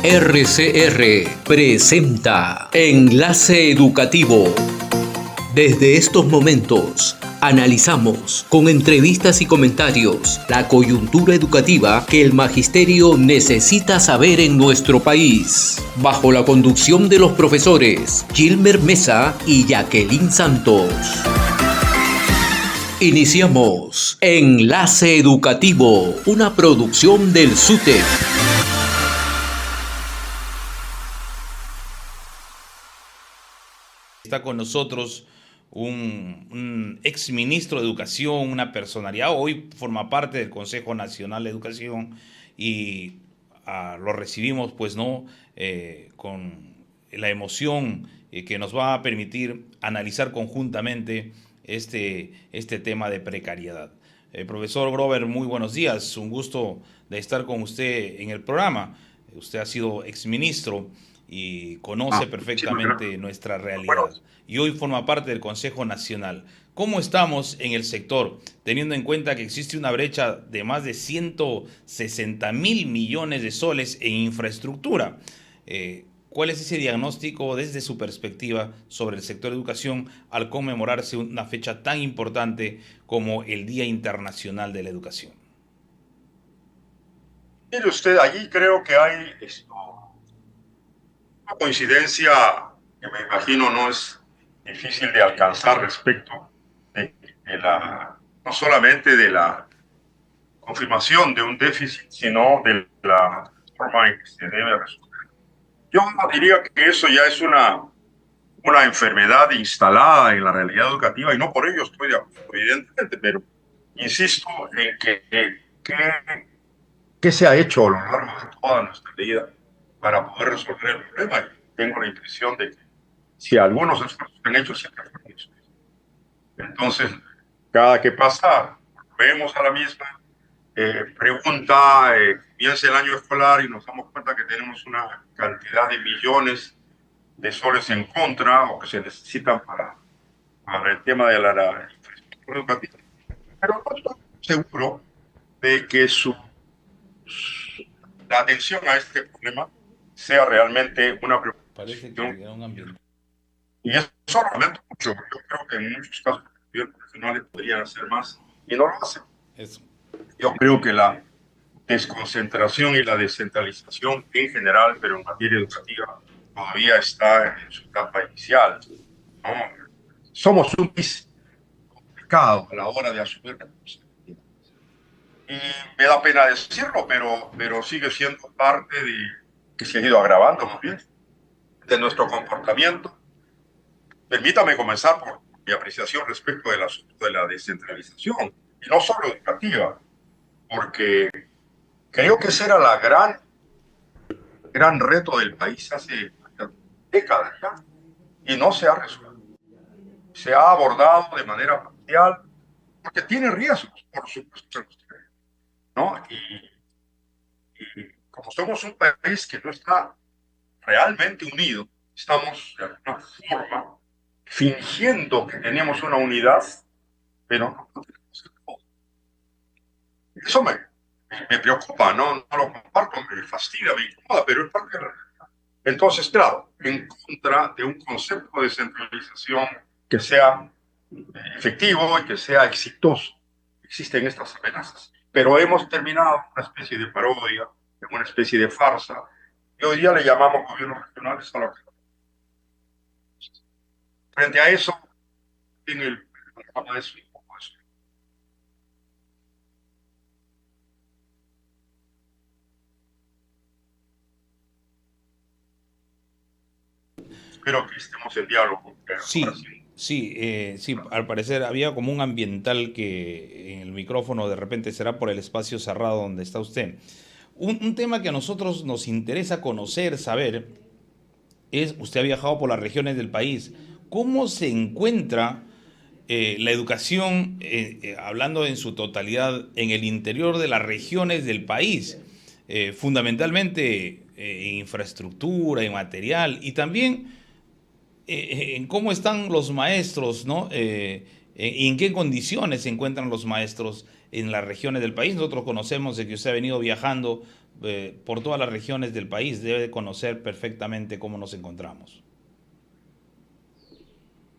RCR presenta Enlace Educativo. Desde estos momentos analizamos con entrevistas y comentarios la coyuntura educativa que el magisterio necesita saber en nuestro país. Bajo la conducción de los profesores Gilmer Mesa y Jacqueline Santos. Iniciamos Enlace Educativo, una producción del SUTEP. Está con nosotros un ex ministro de Educación, una personalidad, hoy forma parte del Consejo Nacional de Educación y lo recibimos con la emoción que nos va a permitir analizar conjuntamente este tema de precariedad. Profesor Grover, muy buenos días, un gusto de estar con usted en el programa. Usted ha sido exministro y conoce perfectamente nuestra realidad. Y hoy forma parte del Consejo Nacional. ¿Cómo estamos en el sector, teniendo en cuenta que existe una brecha de más de 160.000 millones de soles en infraestructura? ¿Cuál es ese diagnóstico desde su perspectiva sobre el sector de educación al conmemorarse una fecha tan importante como el Día Internacional de la Educación? Mire usted, allí creo que hay una coincidencia que me imagino no es difícil de alcanzar respecto de no solamente de la confirmación de un déficit, sino de la forma en que se debe resolver. Yo diría que eso ya es una enfermedad instalada en la realidad educativa y no por ello estoy de acuerdo, evidentemente, pero insisto en ¿qué se ha hecho a lo largo de toda nuestra vida para poder resolver el problema? Y tengo la impresión de que si algunos esfuerzos se han hecho, siempre fueron hechos. Entonces, cada que pasa, vemos a la misma pregunta, comienza el año escolar y nos damos cuenta que tenemos una cantidad de millones de soles en contra o que se necesitan para el tema de la infraestructura educativa. Pero no estoy seguro de que la atención a este problema sea realmente una preocupación. Parece que un ambiente. Y eso lamento mucho. Yo creo que en muchos casos los gobiernos nacionales podrían hacer más y no lo hacen. Eso. Yo creo que la desconcentración y la descentralización en general, pero en materia educativa, todavía está en su etapa inicial, ¿no? Somos un país complicado a la hora de asumir responsabilidades. Y me da pena decirlo, pero sigue siendo parte de que se ha ido agravando más bien de nuestro comportamiento. Permítame comenzar por mi apreciación respecto del asunto de la descentralización, y no solo educativa, porque creo que ese era la gran reto del país hace décadas ya, y no se ha resuelto. Se ha abordado de manera parcial, porque tiene riesgos, por supuesto, ¿no? Y como somos un país que no está realmente unido, estamos de alguna forma fingiendo que tenemos una unidad, pero no tenemos el todo. Eso me preocupa, no lo comparto, me fastidia, me incomoda, pero es parte de la realidad. Entonces, claro, en contra de un concepto de centralización que sea efectivo y que sea exitoso. Existen estas amenazas. Pero hemos terminado una especie de parodia, una especie de farsa, y hoy día le llamamos gobiernos regionales a lo que... Frente a eso, en el programa de eso y poco eso. Espero que estemos en diálogo. Sí, al parecer había como un ambiental que en el micrófono de repente será por el espacio cerrado donde está usted. Un tema que a nosotros nos interesa conocer, saber, es, usted ha viajado por las regiones del país, ¿cómo se encuentra la educación, hablando en su totalidad, en el interior de las regiones del país? Fundamentalmente en infraestructura, en material y también en cómo están los maestros, ¿no? Y en qué condiciones se encuentran los maestros en las regiones del país. Nosotros conocemos de que usted ha venido viajando por todas las regiones del país, debe conocer perfectamente cómo nos encontramos.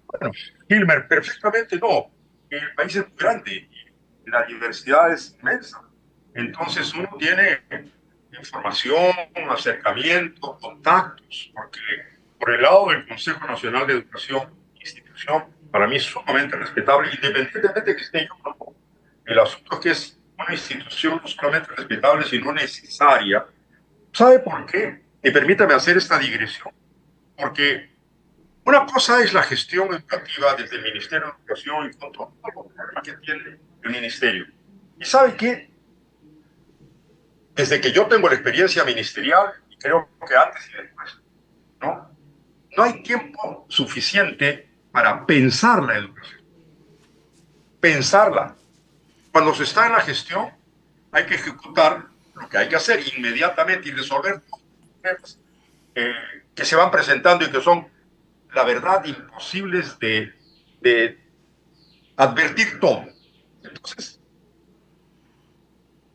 Bueno, Gilmer, perfectamente no. El país es muy grande y la diversidad es inmensa. Entonces uno tiene información, acercamiento, contactos, porque por el lado del Consejo Nacional de Educación, institución, para mí es sumamente respetable, independientemente de que esté yo o no. El asunto es que es una institución no solamente respetable, sino necesaria. ¿Sabe por qué? Y permítame hacer esta digresión. Porque una cosa es la gestión educativa desde el Ministerio de Educación y con todo lo que tiene el Ministerio. ¿Y sabe qué? Desde que yo tengo la experiencia ministerial, y creo que antes y después, ¿no? No hay tiempo suficiente para pensar la educación. Pensarla. Cuando se está en la gestión, hay que ejecutar lo que hay que hacer inmediatamente y resolver problemas que se van presentando y que son, la verdad, imposibles de advertir todo. Entonces,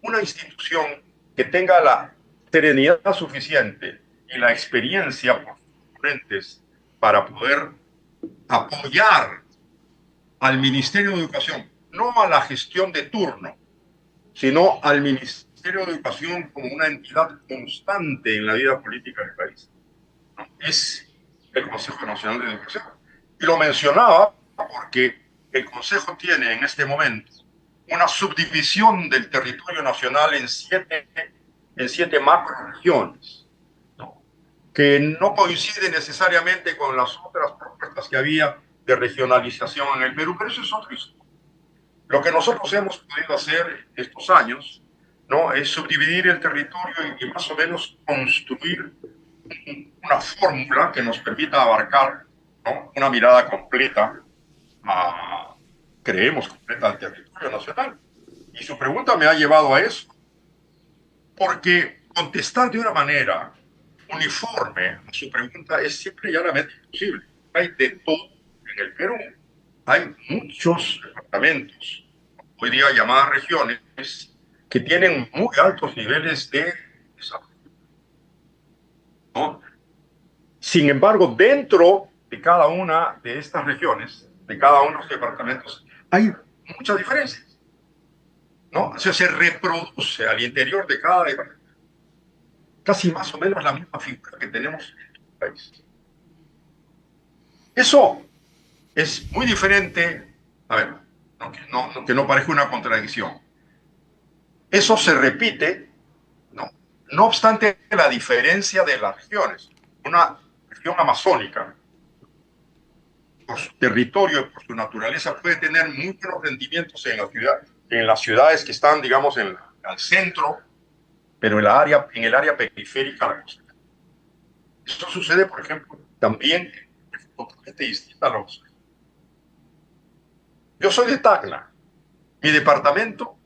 una institución que tenga la serenidad suficiente y la experiencia por sus componentes para poder apoyar al Ministerio de Educación, no a la gestión de turno, sino al Ministerio de Educación como una entidad constante en la vida política del país. Es el Consejo Nacional de Educación. Y lo mencionaba porque el Consejo tiene en este momento una subdivisión del territorio nacional en siete macroregiones, ¿no? Que no coincide necesariamente con las otras propuestas que había de regionalización en el Perú, pero eso es otra historia. Lo que nosotros hemos podido hacer estos años, ¿no?, es subdividir el territorio y más o menos construir una fórmula que nos permita abarcar, ¿no?, una mirada completa, creemos completa, al territorio nacional. Y su pregunta me ha llevado a eso, porque contestar de una manera uniforme a su pregunta es siempre y llanamente imposible. Hay de todo en el Perú. Hay muchos departamentos, hoy día llamadas regiones, que tienen muy altos niveles de desarrollo, ¿no? Sin embargo, dentro de cada una de estas regiones, de cada uno de los departamentos, hay muchas diferencias, ¿no? O sea, se reproduce al interior de cada departamento casi más o menos la misma figura que tenemos en el país. Eso es muy diferente, a ver, que no parezca una contradicción. Eso se repite, no obstante la diferencia de las regiones. Una región amazónica, por su territorio y por su naturaleza, puede tener muy buenos rendimientos en las ciudades que están, digamos, al centro, pero en el área periférica de la costa. Esto sucede, por ejemplo, también totalmente distinta a los. Yo soy de Tacna. Mi departamento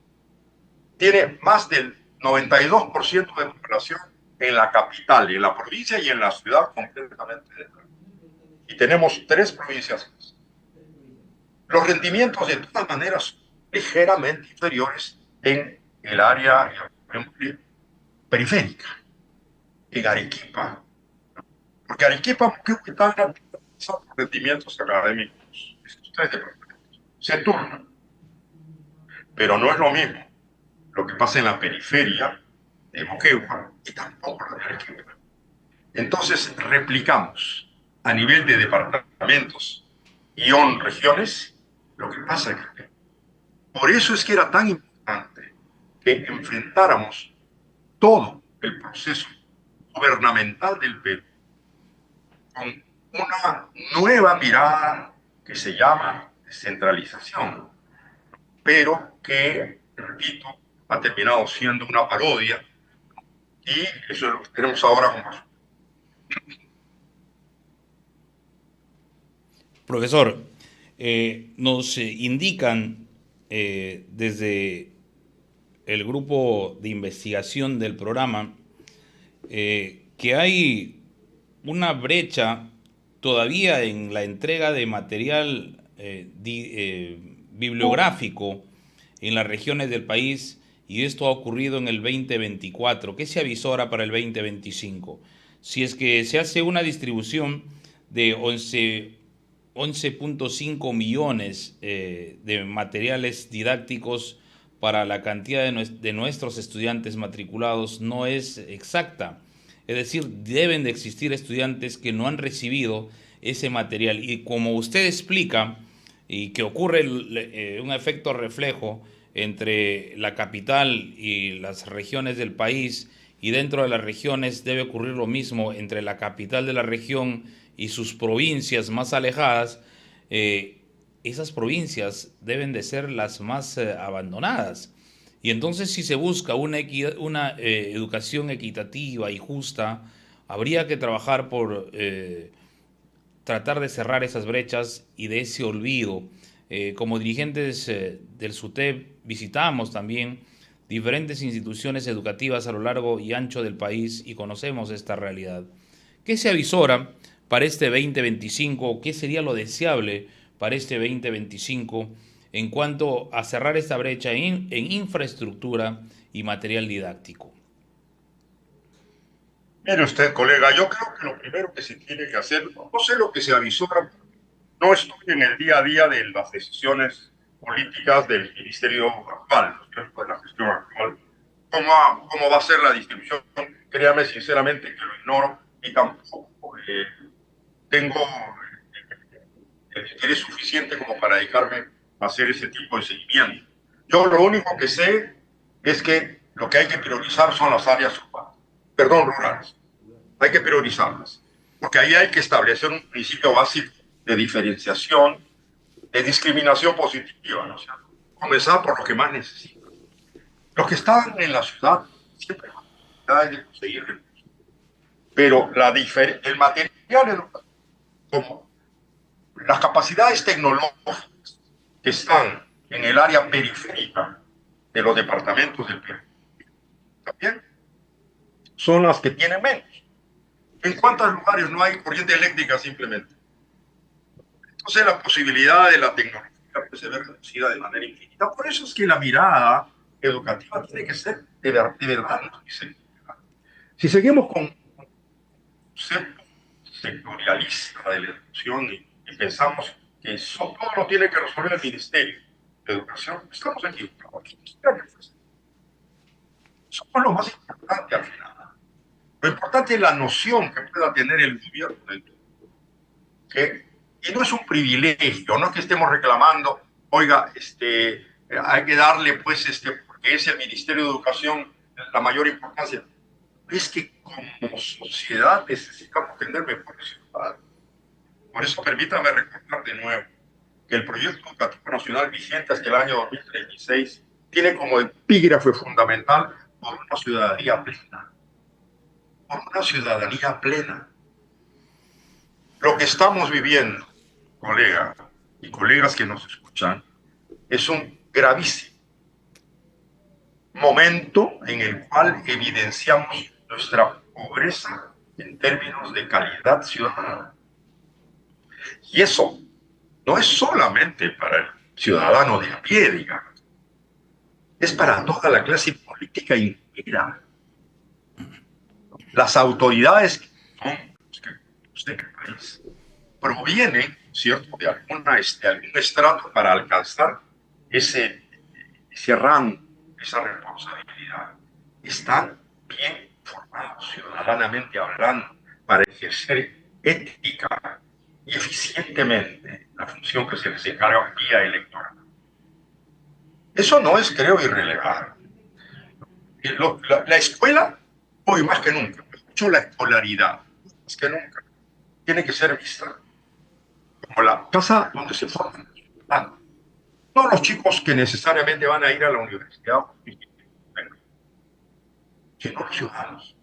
tiene más del 92% de población en la capital, en la provincia y en la ciudad completamente de Tacna. Y tenemos 3 provincias más. Los rendimientos, de todas maneras, son ligeramente inferiores en el área periférica, en Arequipa. Porque Arequipa, ¿qué tal son los rendimientos académicos? Estos 3 departamentos se turnan. Pero no es lo mismo lo que pasa en la periferia de Moquegua y tampoco la de Arequipa. Entonces replicamos a nivel de departamentos y regiones lo que pasa en el Perú. Por eso es que era tan importante que enfrentáramos todo el proceso gubernamental del Perú con una nueva mirada que se llama descentralización, pero que, repito, ha terminado siendo una parodia, y eso es lo que tenemos ahora como. Profesor, nos indican desde el grupo de investigación del programa que hay una brecha todavía en la entrega de material bibliográfico en las regiones del país, y esto ha ocurrido en el 2024. ¿Qué se avisora para el 2025? Si es que se hace una distribución de 11.5 millones de materiales didácticos para la cantidad de nuestros estudiantes matriculados, no es exacta. Es decir, deben de existir estudiantes que no han recibido ese material. Y como usted explica, y que ocurre un efecto reflejo entre la capital y las regiones del país, y dentro de las regiones debe ocurrir lo mismo entre la capital de la región y sus provincias más alejadas, esas provincias deben de ser las más abandonadas. Y entonces, si se busca una educación equitativa y justa, habría que trabajar por tratar de cerrar esas brechas y de ese olvido. Como dirigentes del SUTEP visitamos también diferentes instituciones educativas a lo largo y ancho del país y conocemos esta realidad. ¿Qué se avisora para este 2025? ¿Qué sería lo deseable para este 2025 en cuanto a cerrar esta brecha en infraestructura y material didáctico? Mire usted, colega, yo creo que lo primero que se tiene que hacer, no sé lo que se avisora, no estoy en el día a día de las decisiones políticas del ministerio actual, de la gestión actual. ¿Cómo va a ser la distribución? Créame sinceramente que lo ignoro y tampoco tengo el interés suficiente como para dedicarme a hacer ese tipo de seguimiento. Yo lo único que sé es que lo que hay que priorizar son las áreas rurales. Hay que priorizarlas, porque ahí hay que establecer un principio básico de diferenciación, de discriminación positiva, ¿no? O sea, comenzar por lo que más necesitan. Los que están en la ciudad siempre hay de conseguir recursos, pero el material educativo, como las capacidades tecnológicas que están en el área periférica de los departamentos del Perú, también son las que tienen menos. ¿En cuántos lugares no hay corriente eléctrica simplemente? Entonces la posibilidad de la tecnología puede ser reducida de manera infinita. Por eso es que la mirada educativa tiene que ser de verdad. Si seguimos con un concepto sectorialista de la educación y pensamos que todo lo tiene que resolver el Ministerio de Educación, estamos equivocados. Somos lo más importante al final. Lo importante es la noción que pueda tener el gobierno y no es un privilegio, no es que estemos reclamando, oiga, hay que darle, pues, porque es el Ministerio de Educación la mayor importancia. Es que como sociedad necesitamos tener mejores ciudadanos. Por eso permítame recordar de nuevo que el proyecto educativo nacional vigente hasta el año 2036 tiene como epígrafe fundamental por una ciudadanía plena. Por una ciudadanía plena. Lo que estamos viviendo, colega y colegas que nos escuchan, es un gravísimo momento en el cual evidenciamos nuestra pobreza en términos de calidad ciudadana. Y eso no es solamente para el ciudadano de a pie, digamos. Es para toda la clase política entera. Las autoridades que usted país provienen, ¿cierto?, de algún estrato para alcanzar ese rango, esa responsabilidad. Están bien formados ciudadanamente hablando para ejercer ética y eficientemente la función que se les encarga vía electoral. Eso no es, creo, irrelevante. La escuela, hoy más que nunca, mucho la escolaridad, más que nunca, tiene que ser vista como la casa donde se forman los ciudadanos. No los chicos que necesariamente van a ir a la universidad, sino los ciudadanos.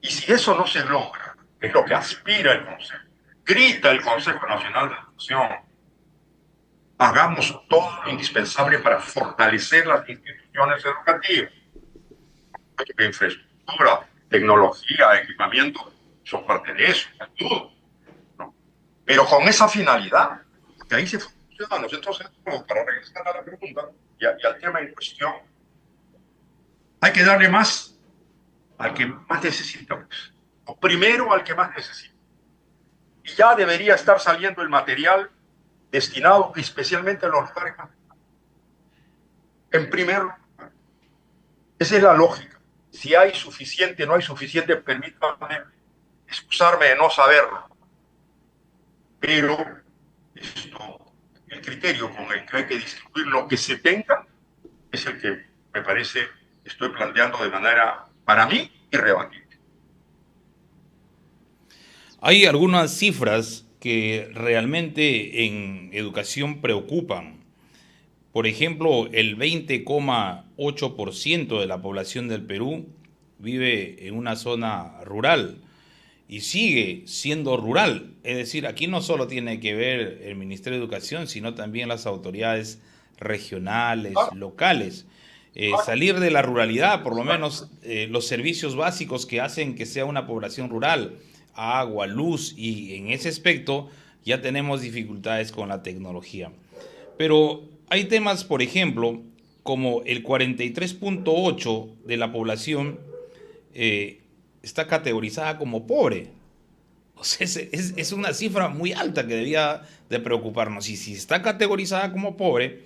Y si eso no se logra, es lo que aspira el Consejo, grita el Consejo Nacional de Educación, hagamos todo lo indispensable para fortalecer las instituciones educativas. Infraestructura, tecnología, equipamiento, son parte de eso, todo, ¿no? Pero con esa finalidad, que ahí se forman ciudadanos. Entonces, para regresar a la pregunta y al tema en cuestión, Hay que darle más al que más necesita, pues. O primero al que más necesita. Y ya debería estar saliendo el material destinado especialmente a los lugares más. En primer lugar, esa es la lógica. Si hay suficiente, no hay suficiente, permítanme excusarme de no saberlo. Pero esto, el criterio con el que hay que distribuir lo que se tenga es el que me parece estoy planteando de manera, para mí, irrebatible. Hay algunas cifras que realmente en educación preocupan. Por ejemplo, el 20,8% de la población del Perú vive en una zona rural y sigue siendo rural. Es decir, aquí no solo tiene que ver el Ministerio de Educación, sino también las autoridades regionales, locales. Salir de la ruralidad, por lo menos los servicios básicos que hacen que sea una población rural, agua, luz, y en ese aspecto ya tenemos dificultades con la tecnología. Pero hay temas, por ejemplo, como el 43,8% de la población está categorizada como pobre. O sea, es una cifra muy alta que debía de preocuparnos. Y si está categorizada como pobre,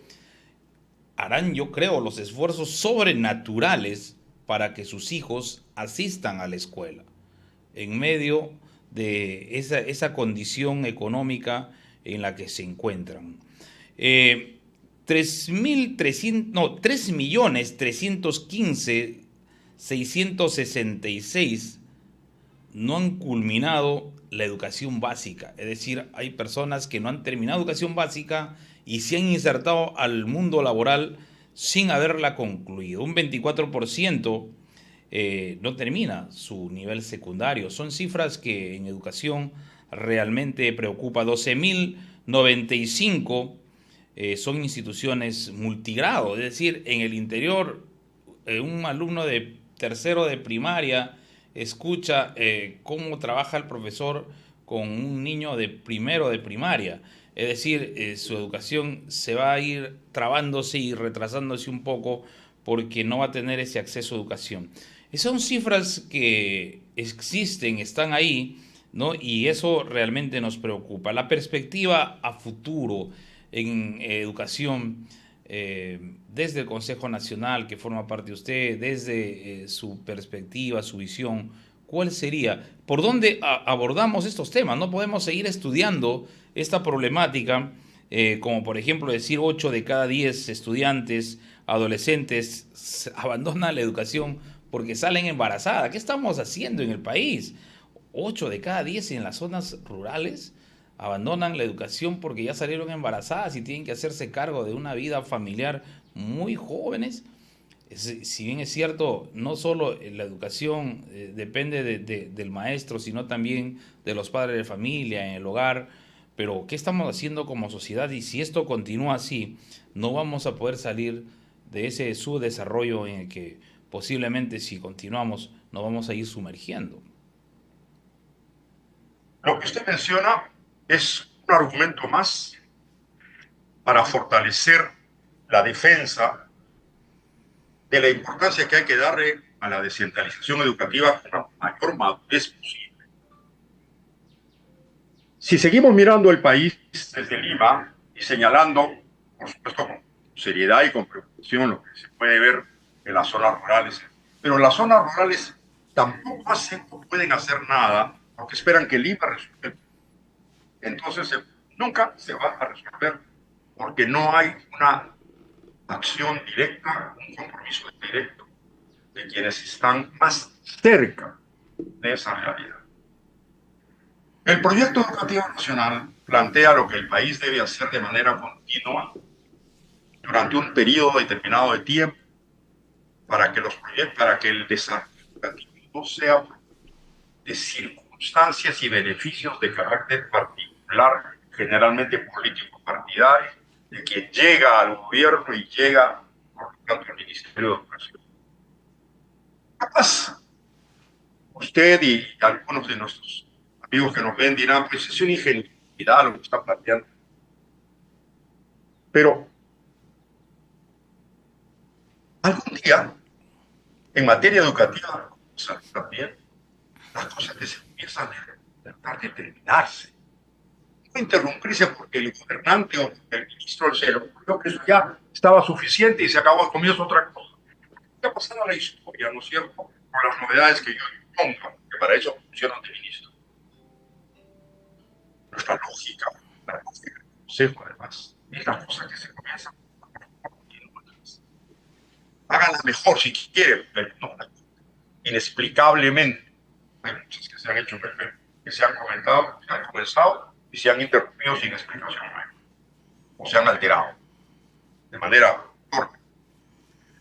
harán, yo creo, los esfuerzos sobrenaturales para que sus hijos asistan a la escuela, en medio de esa condición económica en la que se encuentran. 3.315.666 no han culminado la educación básica. Es decir, hay personas que no han terminado educación básica y se han insertado al mundo laboral sin haberla concluido. Un 24% no termina su nivel secundario. Son cifras que en educación realmente preocupa. 12.095 son instituciones multigrado, es decir, en el interior un alumno de tercero de primaria escucha cómo trabaja el profesor con un niño de primero de primaria. Es decir, su educación se va a ir trabándose y retrasándose un poco porque no va a tener ese acceso a educación. Son cifras que existen, están ahí, ¿no? Y eso realmente nos preocupa. La perspectiva a futuro en educación, desde el Consejo Nacional que forma parte de usted, desde su perspectiva, su visión, ¿cuál sería? ¿Por dónde abordamos estos temas? No podemos seguir estudiando esta problemática, como por ejemplo decir 8 de cada 10 estudiantes, adolescentes, abandonan la educación porque salen embarazadas. ¿Qué estamos haciendo en el país? 8 de cada 10 en las zonas rurales abandonan la educación porque ya salieron embarazadas y tienen que hacerse cargo de una vida familiar muy jóvenes. Si bien es cierto, no solo la educación depende del maestro, sino también de los padres de familia, en el hogar, pero ¿qué estamos haciendo como sociedad? Y si esto continúa así, no vamos a poder salir de ese subdesarrollo en el que posiblemente si continuamos nos vamos a ir sumergiendo. Lo que usted menciona es un argumento más para fortalecer la defensa de la importancia que hay que darle a la descentralización educativa con la mayor madurez posible. Si seguimos mirando el país desde Lima y señalando, por supuesto, con seriedad y con preocupación lo que se puede ver en las zonas rurales, pero las zonas rurales tampoco hacen o pueden hacer nada porque esperan que Lima resuelva. Entonces nunca se va a resolver porque no hay una acción directa, un compromiso directo de quienes están más cerca de esa realidad. El proyecto educativo nacional plantea lo que el país debe hacer de manera continua durante un periodo determinado de tiempo para que el desarrollo educativo no sea de circunstancias y beneficios de carácter particular, generalmente político-partidario, de quien llega al gobierno y llega, por lo tanto, al Ministerio de Educación. Capaz, usted y algunos de nuestros amigos que nos ven dirán, pues es una ingenuidad lo que está planteando. Pero algún día En materia educativa, también las cosas que se empiezan a tratar de terminarse. No interrumpirse porque el gobernante o el ministro se le ocurrió que eso ya estaba suficiente y se acabó, al comienzo otra cosa. Ya pasado a la historia, ¿no es cierto? Con las novedades que yo pongo, que para eso funcionan de ministro. Nuestra lógica, la lógica del consejo, además, es las cosas que se comienzan. Háganla mejor si quieren, pero no, inexplicablemente. Hay muchas que se han hecho, que se han comentado, se han comenzado y se han interrumpido sin explicación, o se han alterado de manera torpe.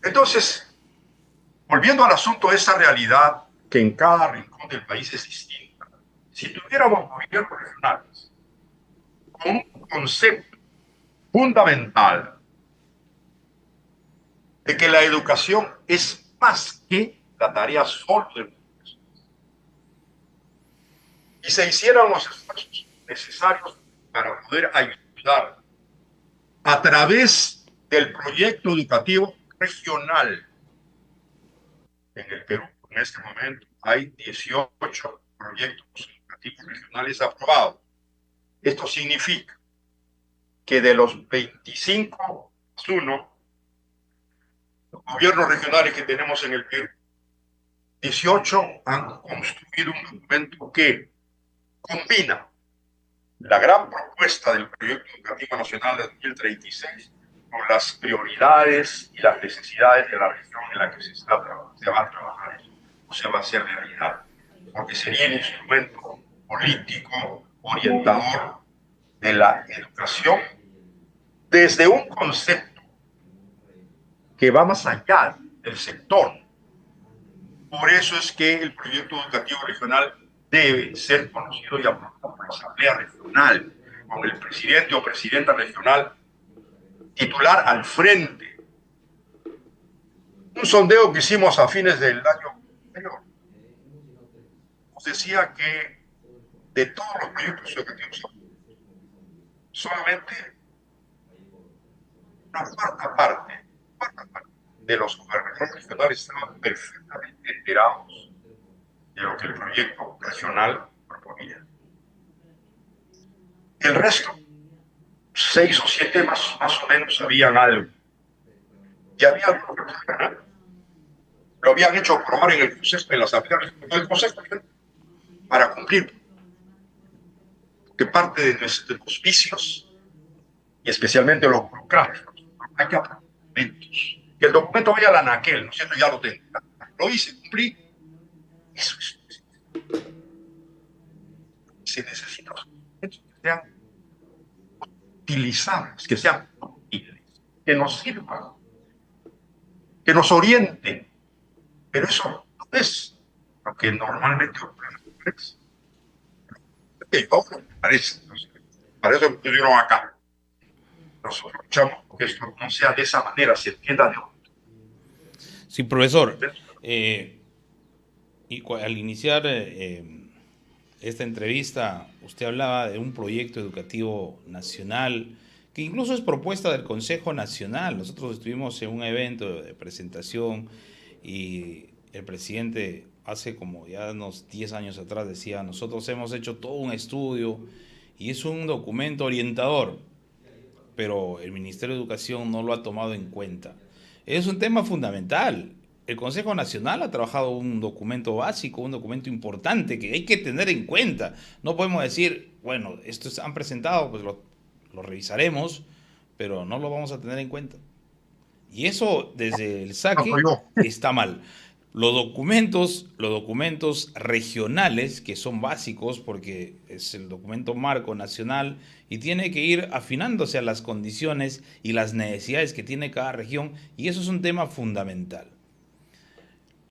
Entonces, volviendo al asunto de esa realidad que en cada rincón del país es distinta, si tuviéramos gobiernos regionales con un concepto fundamental de que la educación es más que la tarea solo del profesor, y se hicieran los esfuerzos necesarios para poder ayudar a través del proyecto educativo regional. En el Perú, en este momento, hay 18 proyectos educativos regionales aprobados. Esto significa que de los 25 más 1 gobiernos regionales que tenemos en el Perú, 18 han construido un documento que combina la gran propuesta del Proyecto Educativo Nacional de 2036 con las prioridades y las necesidades de la región en la que se va a trabajar o se va a hacer realidad, porque sería el instrumento político orientador de la educación desde un concepto que va más allá del sector. Por eso es que el proyecto educativo regional debe ser conocido y aprobado por la Asamblea Regional, con el presidente o presidenta regional titular al frente. Un sondeo que hicimos a fines del año anterior nos decía que de todos los proyectos educativos, solamente una cuarta parte de los gobernadores regionales estaban perfectamente enterados de lo que el proyecto regional proponía. El resto, 6 o 7 más o menos, sabían algo. Y había algo que lo habían hecho aprobar en el Consejo, en la Asamblea Regional del Consejo, para cumplir. Que parte de los vicios, y especialmente los burocráticos, hay que aprobar documentos. Que el documento vaya a la anaquel, ¿no es cierto? Ya lo tengo. Lo hice, cumplí. Eso es. Se necesitan documentos que sean utilizables, que sean útiles, que nos sirvan, que nos orienten. Pero eso no es lo que normalmente ocurre. Parece. Para eso estuvieron acá. Nosotros luchamos que esto no sea de esa manera, se entienda de otro. Sí, profesor. Al iniciar esta entrevista, usted hablaba de un proyecto educativo nacional que incluso es propuesta del Consejo Nacional. Nosotros estuvimos en un evento de presentación y el presidente hace como ya unos 10 años atrás decía: nosotros hemos hecho todo un estudio y es un documento orientador, pero el Ministerio de Educación no lo ha tomado en cuenta. Es un tema fundamental. El Consejo Nacional ha trabajado un documento básico, un documento importante que hay que tener en cuenta. No podemos decir, bueno, estos han presentado, pues lo revisaremos, pero no lo vamos a tener en cuenta. Y eso desde el saque está mal. Los documentos regionales, que son básicos porque es el documento marco nacional y tiene que ir afinándose a las condiciones y las necesidades que tiene cada región, y eso es un tema fundamental.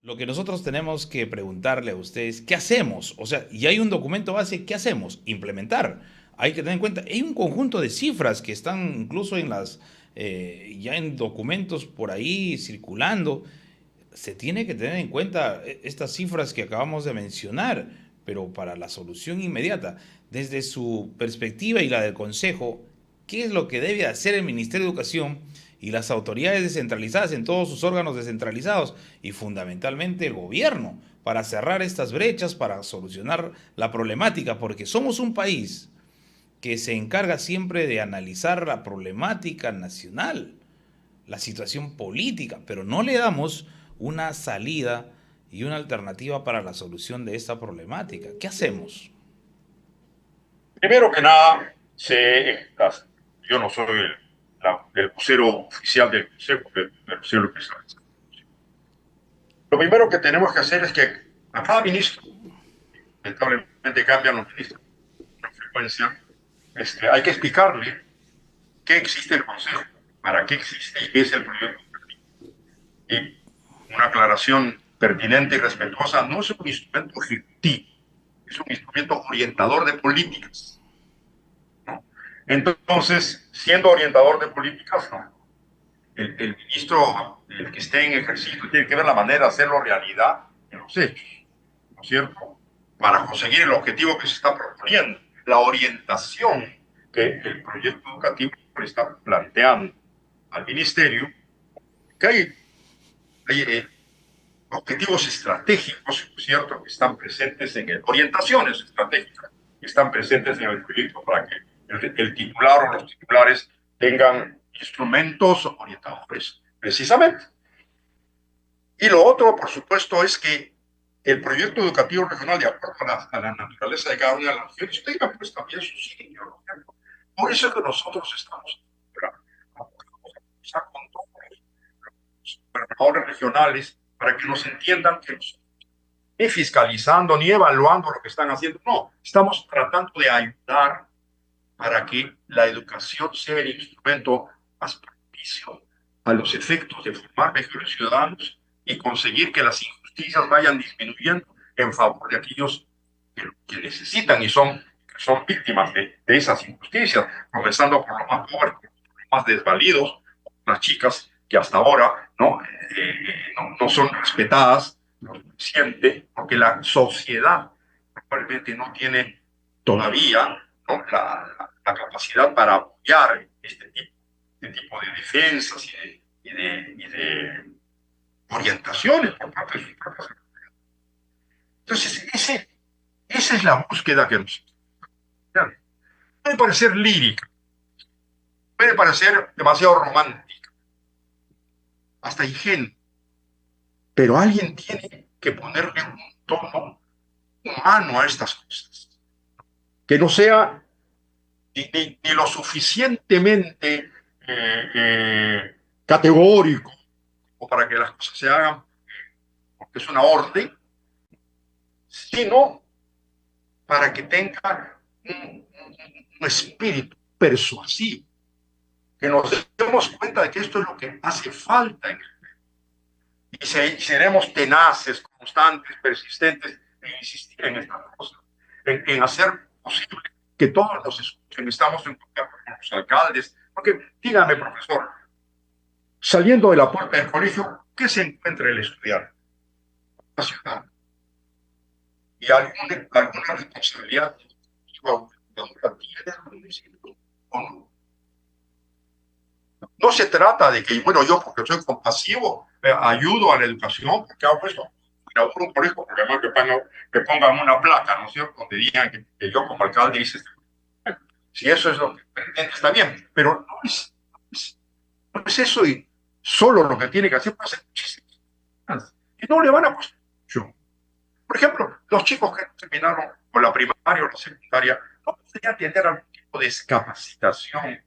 Lo que nosotros tenemos que preguntarle a ustedes, ¿qué hacemos? O sea, y hay un documento base, ¿qué hacemos? Implementar. Hay que tener en cuenta, hay un conjunto de cifras que están incluso en ya en documentos por ahí circulando. Se tiene que tener en cuenta estas cifras que acabamos de mencionar, pero para la solución inmediata, desde su perspectiva y la del Consejo, ¿qué es lo que debe hacer el Ministerio de Educación y las autoridades descentralizadas en todos sus órganos descentralizados y fundamentalmente el gobierno para cerrar estas brechas, para solucionar la problemática, porque somos un país que se encarga siempre de analizar la problemática nacional, la situación política, pero no le damos una salida y una alternativa para la solución de esta problemática. ¿Qué hacemos? Primero que nada, yo no soy el vocero oficial del Consejo, pero sé lo que sabes. Lo primero que tenemos que hacer es que a cada ministro, lamentablemente cambian los ministros con frecuencia, hay que explicarle qué existe el Consejo, para qué existe y qué es el proyecto. Y una aclaración pertinente y respetuosa: no es un instrumento ejecutivo, es un instrumento orientador de políticas, ¿no? Entonces, siendo orientador de políticas, ¿no?, el ministro, el que esté en ejercicio, tiene que ver la manera de hacerlo realidad en los hechos, ¿no es cierto?, para conseguir el objetivo que se está proponiendo, la orientación que el proyecto educativo le está planteando al ministerio, que hay objetivos estratégicos, ¿cierto?, que están presentes orientaciones estratégicas que están presentes en el proyecto, para que el titular o los titulares tengan instrumentos orientadores, precisamente. Y lo otro, por supuesto, es que el proyecto educativo regional, de acuerdo a la naturaleza de cada una de las regiones, tenga pues también su signo, ¿no? Por eso es que nosotros estamos con todos los gobernadores regionales, para que nos entiendan que nosotros ni fiscalizando ni evaluando lo que están haciendo, no, estamos tratando de ayudar para que la educación sea el instrumento más propicio a los efectos de formar mejores ciudadanos y conseguir que las injusticias vayan disminuyendo en favor de aquellos que necesitan y son víctimas de esas injusticias, comenzando por los más pobres, por los más desvalidos, las chicas que hasta ahora no son respetadas lo suficiente, porque la sociedad actualmente no tiene todavía, ¿no?, la capacidad para apoyar este tipo de defensas y de orientaciones por parte de sus propias autoridades. Entonces, esa es la búsqueda que nos... Puede parecer lírica, puede parecer demasiado romántica, hasta ingenua, pero alguien tiene que ponerle un tono humano a estas cosas, que no sea ni lo suficientemente categórico o para que las cosas se hagan porque es una orden, sino para que tenga un espíritu persuasivo, que nos demos cuenta de que esto es lo que hace falta en el y seremos tenaces, constantes, persistentes en insistir en esta cosa, en hacer posible que todos nos escuchen. Estamos en contacto con los alcaldes, porque dígame, profesor, saliendo de la puerta del colegio, ¿qué se encuentra el estudiante? La ciudad. Y alguna responsabilidad tiene el municipio, ¿o no? No se trata de que, bueno, yo porque soy compasivo, ayudo a la educación, porque hago esto, inauguro un colegio, porque además que pongan una placa, ¿no es cierto?, donde digan que yo como alcalde hice esto. Si eso es lo que pretende, está bien, pero no es eso y solo lo que tiene que hacer, para hacer muchísimas cosas. Y no le van a costar mucho. Por ejemplo, los chicos que terminaron con la primaria o la secundaria no podrían tener algún tipo de capacitación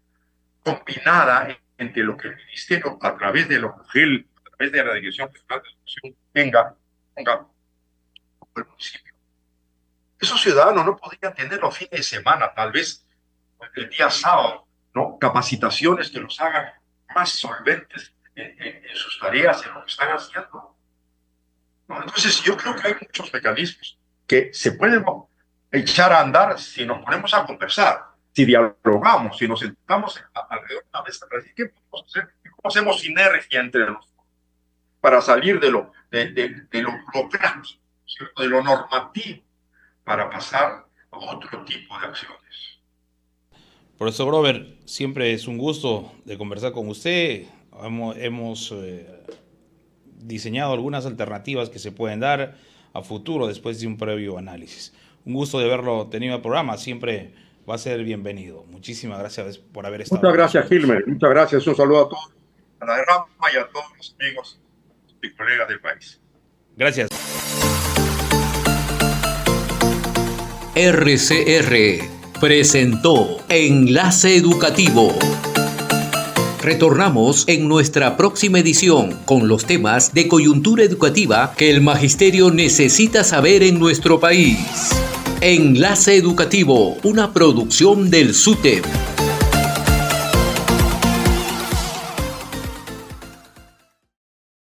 combinada entre lo que el ministerio, a través de los UGEL, a través de la Dirección General de Educación, ponga el municipio. Esos ciudadanos no podrían tener los fines de semana, tal vez el día sábado, ¿no?, capacitaciones que los hagan más solventes en sus tareas, en lo que están haciendo, ¿no? Entonces, yo creo que hay muchos mecanismos que se pueden echar a andar si nos ponemos a conversar, si dialogamos, si nos sentamos alrededor de una mesa para decir qué podemos hacer, cómo hacemos sinergia entre nosotros para salir de lo burocrático, ¿cierto?, de lo normativo, para pasar a otro tipo de acciones. Profesor Grover, siempre es un gusto de conversar con usted. hemos diseñado algunas alternativas que se pueden dar a futuro después de un previo análisis. Un gusto de haberlo tenido al programa, siempre va a ser bienvenido. Muchísimas gracias por haber estado. Muchas gracias, Gilmer. Muchas gracias. Un saludo a todos, a la derrama y a todos los amigos y colegas del país. Gracias. RCR presentó Enlace Educativo. Retornamos en nuestra próxima edición con los temas de coyuntura educativa que el magisterio necesita saber en nuestro país. Enlace Educativo, una producción del SUTEP.